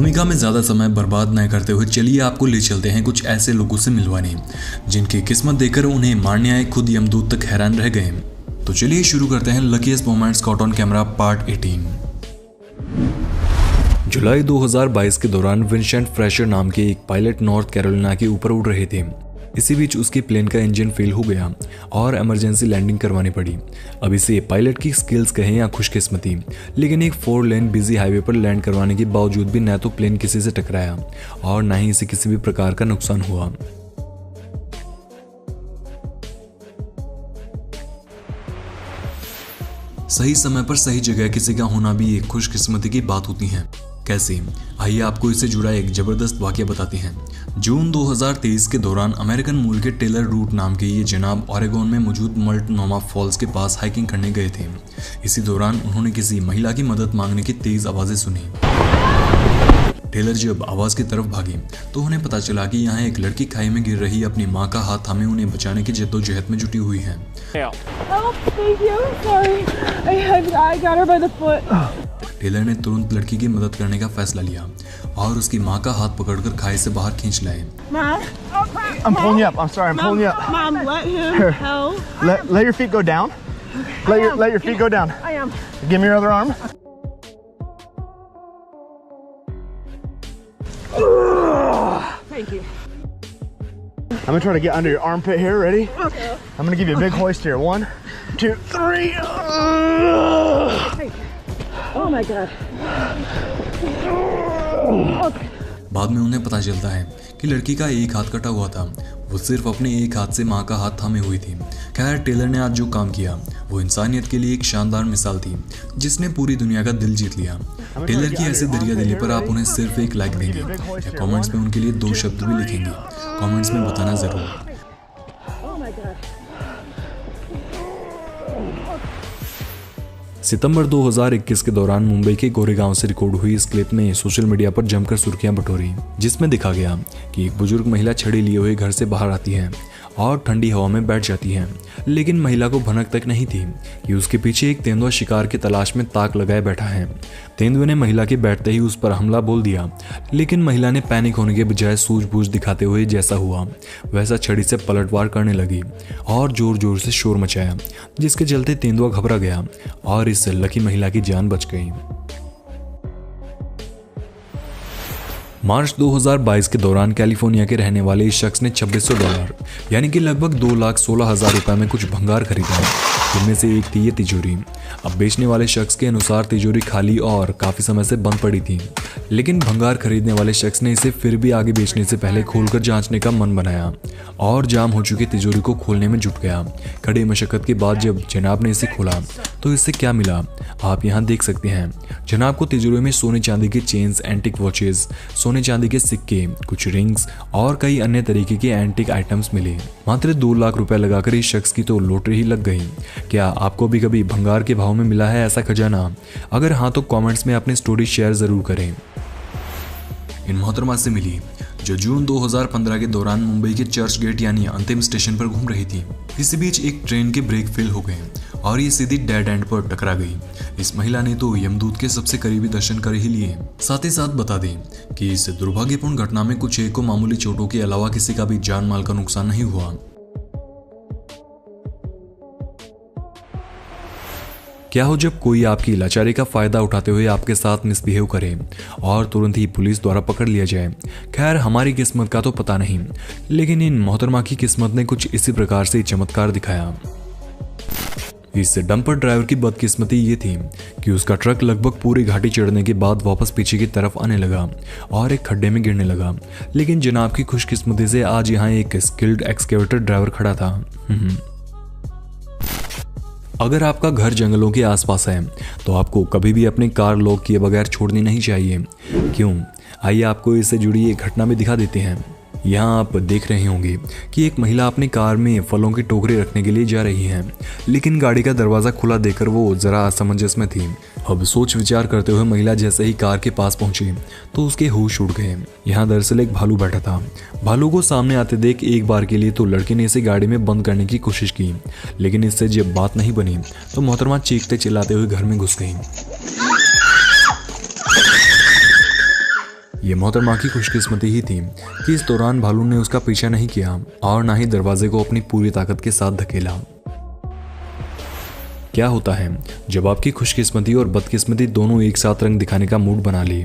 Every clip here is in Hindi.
भूमिका में ज्यादा समय बर्बाद न करते हुए चलिए आपको ले चलते हैं कुछ ऐसे लोगों से मिलवाने जिनकी किस्मत देखकर उन्हें मारने आए खुद यमदूत तक हैरान रह गए। तो चलिए शुरू करते हैं luckiest moments caught on camera part 18। जुलाई 2022 के दौरान विंसेंट फ्रेशर नाम के एक पायलट नॉर्थ कैरोलिना के ऊपर उड़ रहे थे। इसी बीच उसके प्लेन का इंजन फेल हो गया और इमरजेंसी लैंडिंग करवानी पड़ी। अब इसे पायलट की स्किल्स कहें या खुशकिस्मती, लेकिन एक 4 लेन बिजी हाईवे पर लैंड करवाने के बावजूद भी न तो प्लेन किसी से टकराया और न ही इसे किसी भी प्रकार का नुकसान हुआ। सही समय पर सही जगह किसी का होना भी एक खुशकिस्मती की बात होती है। कैसे, आइए आपको इससे जुड़ा एक जबरदस्त वाकया बताते हैं। जून 2023 के दौरान अमेरिकन मूल के टेलर रूट नाम के ये जनाब ओरेगोन में मौजूद मल्टनोमा फॉल्स के पास हाइकिंग करने गए थे। इसी दौरान उन्होंने किसी महिला की मदद मांगने की तेज आवाजें सुनी। टेलर जब आवाज की तरफ भागे तो उन्हें पता चला कि यहाँ एक लड़की खाई में गिर रही अपनी माँ का हाथ थामे उन्हें बचाने की जद्दोजहद में जुटी हुई है। टेलर ने तुरंत लड़की की मदद करने का फैसला लिया और उसकी माँ का हाथ पकड़कर खाई से बाहर खींच लाए। I'm pulling you up. I'm sorry. I'm pulling you up. Mom, let him Here. help. Let your feet go down. Let your feet go down. I am. Give me your other arm. Thank you. I'm gonna try to get under your armpit here. Ready? Okay. I'm gonna give you a big hoist here. 1, 2, 3. Oh my God. Okay. बाद में उन्हें पता चलता है कि लड़की का एक हाथ कटा हुआ था। वो सिर्फ अपने एक हाथ से माँ का हाथ थामे हुई थी। खैर, टेलर ने आज जो काम किया वो इंसानियत के लिए एक शानदार मिसाल थी जिसने पूरी दुनिया का दिल जीत लिया। टेलर की ऐसे दरिया दिली पर आप उन्हें सिर्फ एक लाइक देंगे या कमेंट्स में उनके लिए 2 शब्द भी लिखेंगे। कमेंट्स में बताना जरूर। Oh my God. सितंबर 2021 के दौरान मुंबई के गोरेगांव से रिकॉर्ड हुई इस क्लिप ने सोशल मीडिया पर जमकर सुर्खियां बटोरी, जिसमें दिखा गया कि एक बुजुर्ग महिला छड़ी लिए हुए घर से बाहर आती है और ठंडी हवा में बैठ जाती है। लेकिन महिला को भनक तक नहीं थी कि उसके पीछे एक तेंदुआ शिकार की तलाश में ताक लगाए बैठा है। तेंदुए ने महिला के बैठते ही उस पर हमला बोल दिया, लेकिन महिला ने पैनिक होने के बजाय सूझबूझ दिखाते हुए जैसा हुआ वैसा छड़ी से पलटवार करने लगी और जोर जोर से शोर मचाया, जिसके चलते तेंदुआ घबरा गया और इस लकी महिला की जान बच गई। मार्च 2022 के दौरान कैलिफोर्निया के रहने वाले इस शख्स ने $2600 यानी कि लगभग 2,16,000 रुपए में कुछ भंगार खरीदा, जिनमें से एक थी ये तिजोरी। अब बेचने वाले शख्स के अनुसार तिजोरी खाली और काफी समय से बंद पड़ी थी, लेकिन भंगार खरीदने वाले शख्स ने इसे फिर भी आगे बेचने से पहले खोलकर जांचने का मन बनाया और जाम हो चुकी तिजोरी को खोलने में जुट गया। कड़ी मशक्कत के बाद जब जनाब ने इसे खोला तो इससे क्या मिला आप यहाँ देख सकते हैं। जनाब को तिजोरी में सोने चांदी के चेन्स, एंटिक वॉचेस, सोने चांदी के सिक्के, कुछ रिंग्स और कई अन्य तरीके के एंटिक आइटम्स मिले। मात्र 2 लाख रुपए लगाकर इस शख्स की तो लॉटरी ही लग गई। क्या आपको भी कभी भंगार के भाव में मिला है ऐसा खजाना? अगर हाँ तो कमेंट्स में अपनी स्टोरी शेयर जरूर करें। इन मोहतरमा से मिली जो जून 2015 के दौरान मुंबई के चर्च गेट यानी अंतिम स्टेशन पर घूम रही थी। इसी बीच एक ट्रेन के ब्रेक फेल हो गए और ये सीधी डेड एंड पर टकरा गई। इस महिला ने तो यमदूत के सबसे करीबी दर्शन कर ही लिए। साथ ही साथ बता दें कि इस दुर्भाग्यपूर्ण घटना में कुछ एक को मामूली चोटों के अलावा किसी का भी जान माल का नुकसान नहीं हुआ। क्या हो जब कोई आपकी लाचारी का फायदा उठाते हुए आपके साथ मिसबिहेव करे और तुरंत ही पुलिस द्वारा पकड़ लिया जाए। खैर, हमारी किस्मत का तो पता नहीं, लेकिन इन मोहतरमा की किस्मत ने कुछ इसी प्रकार से चमत्कार दिखाया। इस डंपर ड्राइवर की बदकिस्मती ये थी कि उसका ट्रक लगभग पूरी घाटी चढ़ने के बाद वापस पीछे की तरफ आने लगा और एक खड्डे में गिरने लगा। लेकिन जनाब की खुशकिस्मती से आज यहाँ एक स्किल्ड एक्सकेवेटर ड्राइवर खड़ा था। अगर आपका घर जंगलों के आसपास है तो आपको कभी भी अपनी कार लॉक किए बगैर छोड़नी नहीं चाहिए। क्यों? आइए आपको इससे जुड़ी एक घटना भी दिखा देते हैं। यहाँ आप देख रहे होंगे कि एक महिला अपनी कार में फलों की टोकरी रखने के लिए जा रही है, लेकिन गाड़ी का दरवाजा खुला देखकर वो जरा असमंजस में थी। अब सोच विचार करते हुए महिला जैसे ही कार के पास पहुंची तो उसके होश उड़ गए। यहाँ दरअसल एक भालू बैठा था। भालू को सामने आते देख एक बार के लिए तो लड़के ने इसे गाड़ी में बंद करने की कोशिश की, लेकिन इससे जब बात नहीं बनी तो मोहतरमा चीखते चिल्लाते हुए घर में घुस गई। ये मोहतरमा की खुशकिस्मती ही थी कि इस दौरान भालू ने उसका पीछा नहीं किया और ना ही दरवाजे को अपनी पूरी ताकत के साथ धकेला। क्या होता है जब आपकी खुशकिस्मती और बदकिस्मती दोनों एक साथ रंग दिखाने का मूड बना ले।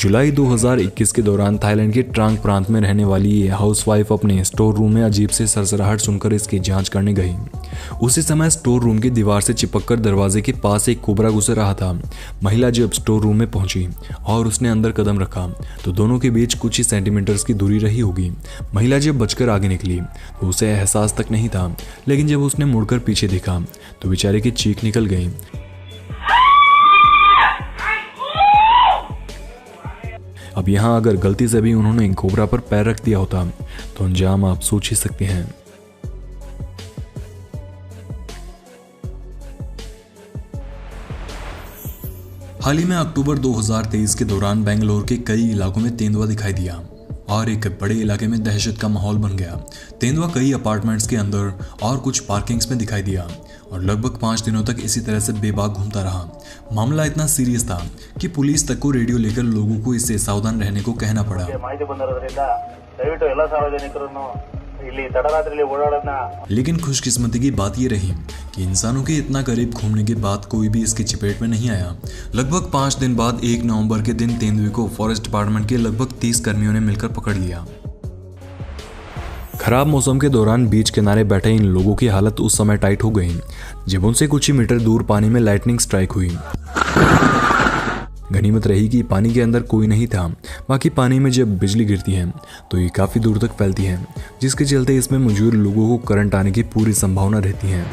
जुलाई 2021 के दौरान थाईलैंड के ट्रांग प्रांत में रहने वाली ये हाउसवाइफ अपने स्टोर रूम में अजीब से सरसराहट सुनकर इसकी जांच करने गई। उसी समय स्टोर रूम की दीवार से चिपककर दरवाजे के पास एक कोबरा गुजर रहा था। महिला जब स्टोर रूम में पहुंची और उसने अंदर कदम रखा तो दोनों के बीच कुछ ही सेंटीमीटर्स की दूरी रही होगी। महिला जब बचकर आगे निकली तो उसे एहसास तक नहीं था, लेकिन जब उसने मुड़कर पीछे देखा तो बेचारे की चीख निकल गई। अब यहाँ अगर गलती से भी उन्होंने कोबरा पर पैर रख दिया होता तो अंजाम आप सोच ही सकते हैं। हाल ही में अक्टूबर 2023 के दौरान बेंगलोर के कई इलाकों में तेंदुआ दिखाई दिया और एक बड़े इलाके में दहशत का माहौल बन गया। तेंदुआ कई अपार्टमेंट्स के अंदर और कुछ पार्किंग्स में दिखाई दिया और लगभग 5 दिनों तक इसी तरह से बेबाक घूमता रहा। मामला इतना सीरियस था कि पुलिस तक को रेडियो लेकर लोगों को इससे सावधान रहने को कहना पड़ा। लेकिन खुशकिस्मती की बात ये रही कि इंसानों के इतना करीब घूमने के बाद कोई भी इसकी चपेट में नहीं आया। लगभग 5 दिन बाद 1 नवंबर के दिन तेंदुए को फॉरेस्ट डिपार्टमेंट के लगभग 30 कर्मियों ने मिलकर पकड़ लिया। खराब मौसम के दौरान बीच किनारे बैठे इन लोगों की हालत उस समय टाइट हो गई जब उनसे कुछ ही मीटर दूर पानी में लाइटनिंग स्ट्राइक हुई। गनीमत रही कि पानी के अंदर कोई नहीं था। बाकी पानी में जब बिजली गिरती है तो ये काफ़ी दूर तक फैलती है, जिसके चलते इसमें मौजूद लोगों को करंट आने की पूरी संभावना रहती है।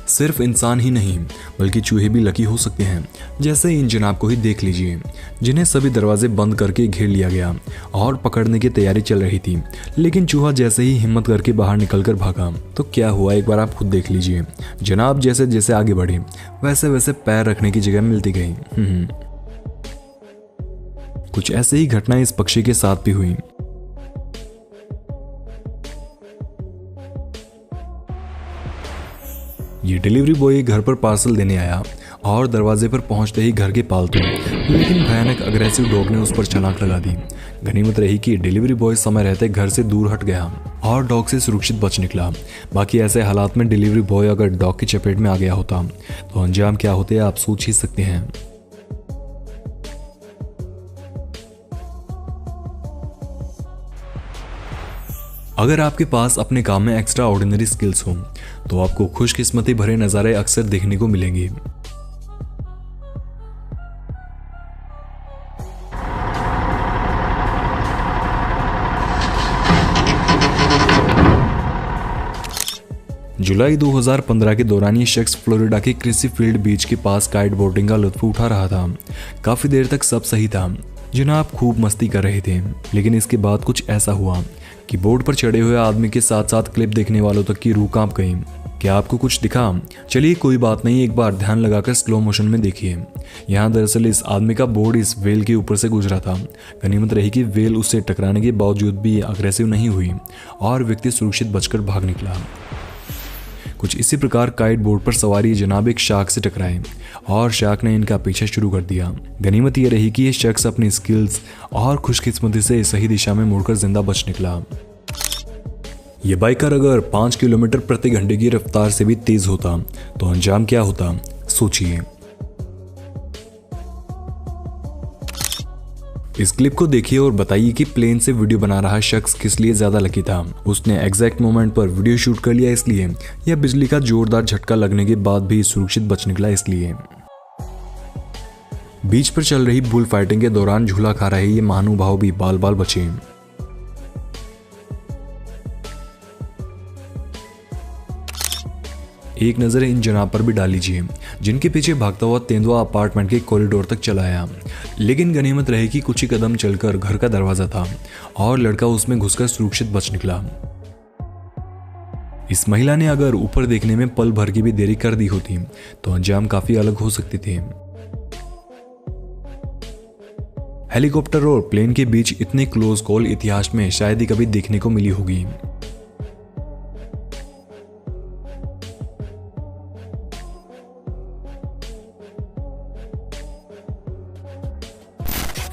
सिर्फ इंसान ही नहीं बल्कि चूहे भी लकी हो सकते हैं। जैसे इन जनाब को ही देख लीजिए, जिन्हें सभी दरवाजे बंद करके घेर लिया गया और पकड़ने की तैयारी चल रही थी, लेकिन चूहा जैसे ही हिम्मत करके बाहर निकलकर भागा तो क्या हुआ एक बार आप खुद देख लीजिए। जनाब जैसे जैसे आगे बढ़े वैसे वैसे पैर रखने की जगह मिलती गई। कुछ ऐसे ही घटनाएं इस पक्षी के साथ भी हुई। ये डिलीवरी बॉय घर पर पार्सल देने आया और दरवाजे पर पहुंचते ही घर के पालतू लेकिन भयानक अग्रेसिव डॉग ने उस पर छलांग लगा दी। गनीमत रही कि डिलीवरी बॉय समय रहते घर से दूर हट गया और डॉग से सुरक्षित बच निकला। बाकी ऐसे हालात में डिलीवरी बॉय अगर डॉग की चपेट में आ गया होता तो अंजाम क्या होते आप सोच ही सकते हैं। अगर आपके पास अपने काम में एक्स्ट्रा ऑर्डिनरी स्किल्स हो तो आपको खुशकिस्मती भरे नज़ारे अक्सर देखने को मिलेंगे। जुलाई 2015 के दौरान ये शख्स फ्लोरिडा के कृषि फील्ड बीच के पास काइट बोटिंग का लुत्फ उठा रहा था। काफी देर तक सब सही था, जनाब खूब मस्ती कर रहे थे, लेकिन इसके बाद कुछ ऐसा हुआ कि बोर्ड पर चढ़े हुए आदमी के साथ साथ क्लिप देखने वालों तक की रूह कांप गई। क्या आपको कुछ दिखा? चलिए कोई बात नहीं, एक बार ध्यान लगाकर स्लो मोशन में देखिए। यहाँ दरअसल इस आदमी का बोर्ड इस वेल के ऊपर से गुजरा था। गनीमत रही कि वेल उससे टकराने के बावजूद भी अग्रेसिव नहीं हुई और व्यक्ति सुरक्षित बचकर भाग निकला। कुछ इसी प्रकार काइट बोर्ड पर सवारी जनाब एक शार्क से टकराए और शार्क ने इनका पीछा शुरू कर दिया। गनीमत यह रही कि यह शख्स अपनी स्किल्स और खुशकिस्मती से सही दिशा में मुड़कर जिंदा बच निकला। यह बाइकर अगर 5 किलोमीटर प्रति घंटे की रफ्तार से भी तेज होता तो अंजाम क्या होता, सोचिए। इस क्लिप को देखिए और बताइए कि प्लेन से वीडियो बना रहा शख्स किस लिए ज्यादा लकी था। उसने एग्जैक्ट मोमेंट पर वीडियो शूट कर लिया इसलिए, या बिजली का जोरदार झटका लगने के बाद भी सुरक्षित बच निकला इसलिए। बीच पर चल रही बुल फाइटिंग के दौरान झूला खा रहे ये महानुभाव भी बाल बाल बचे। एक नजर इन जनाब पर भी डाल लीजिए, जिनके पीछे भागता हुआ तेंदुआ अपार्टमेंट के कॉरिडोर तक चला आया। लेकिन गनीमत रही कि कुछ ही कदम चलकर घर का दरवाजा था और लड़का उसमें घुसकर सुरक्षित बच निकला। इस महिला ने अगर ऊपर देखने में पल भर की भी देरी कर दी होती तो अंजाम काफी अलग हो सकते थे। हेलीकॉप्टर और प्लेन के बीच इतनी क्लोज कॉल इतिहास में शायद ही कभी देखने को मिली होगी।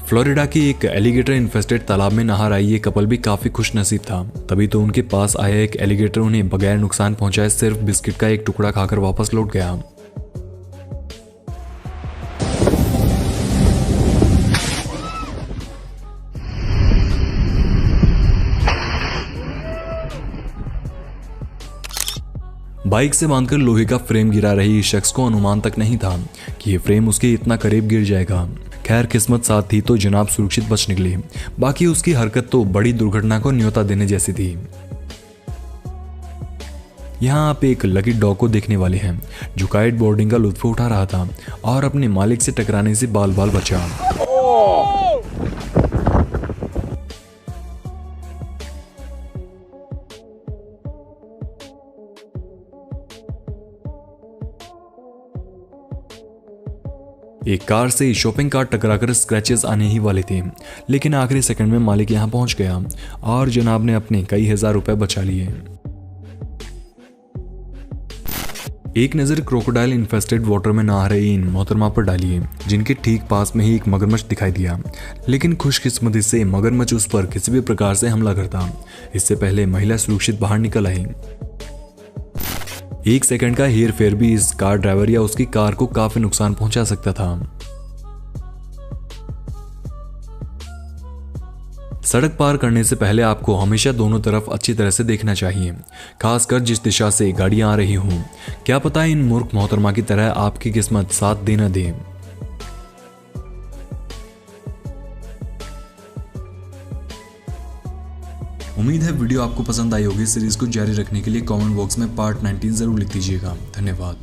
फ्लोरिडा की एक एलिगेटर इन्फेस्टेड तालाब में नहा रहा ये कपल भी काफी खुश नसीब था। तभी तो उनके पास आया एक एलिगेटर उन्हें बगैर नुकसान पहुंचाए सिर्फ बिस्किट का एक टुकड़ा खाकर वापस लौट गया। बाइक से बांधकर लोहे का फ्रेम गिरा रही इस शख्स को अनुमान तक नहीं था कि ये फ्रेम उसके इतना करीब गिर जाएगा। खैर किस्मत साथ थी तो जनाब सुरक्षित बच निकले। बाकी उसकी हरकत तो बड़ी दुर्घटना को न्योता देने जैसी थी। यहाँ आप एक लकी डॉग को देखने वाले हैं जो काइट बोर्डिंग का लुत्फ उठा रहा था और अपने मालिक से टकराने से बाल बाल बचा। एक कार से शॉपिंग कार्ट टकराकर स्क्रैचेस आने ही वाले थे, लेकिन आखिरी सेकंड में मालिक यहां पहुंच गया और जनाब ने अपने कई हजार रुपए बचा लिए। एक नजर क्रोकोडाइल इन्फेस्टेड वाटर में नहा रही इन मोहतरमा पर डालिए जिनके ठीक पास में ही एक मगरमच्छ दिखाई दिया, लेकिन खुशकिस्मती से मगरमच्छ उस पर किसी भी प्रकार से हमला करता। इससे पहले महिला सुरक्षित बाहर निकल आई। एक सेकंड का हेर फेर भी इस कार ड्राइवर या उसकी कार को काफी नुकसान पहुंचा सकता था। सड़क पार करने से पहले आपको हमेशा दोनों तरफ अच्छी तरह से देखना चाहिए, खासकर जिस दिशा से गाड़ियां आ रही हों। क्या पता इन मूर्ख मोहतरमा की तरह आपकी किस्मत साथ दे न दे। उम्मीद है वीडियो आपको पसंद आई होगी। सीरीज को जारी रखने के लिए कमेंट बॉक्स में पार्ट 19 जरूर लिख दीजिएगा। धन्यवाद।